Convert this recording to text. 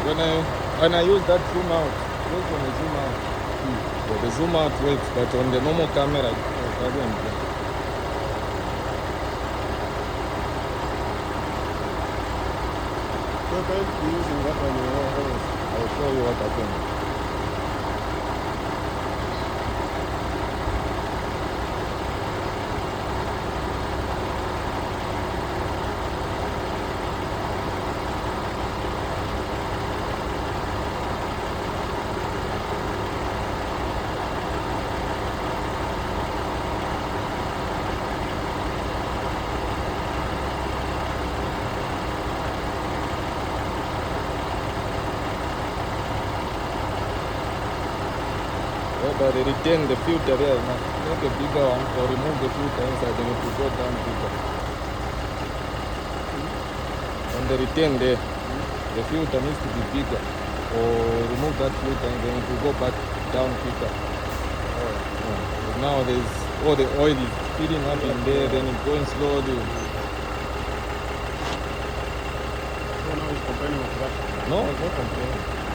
when I use that zoom out, works on the zoom out. Yeah, the zoom out works, but on the normal camera, it doesn't work. So if I'm using that on your own, I'll show you what happens. But they retain the filter there. Make a bigger one or remove the filter inside, then it will go down bigger. And the retain there, the filter needs to be bigger. Or remove that filter and then it will go back down quicker. Yeah. Now there's all the oil is filling up in there, then it's going slowly. So now it's complaining of that. No, it's not complaining.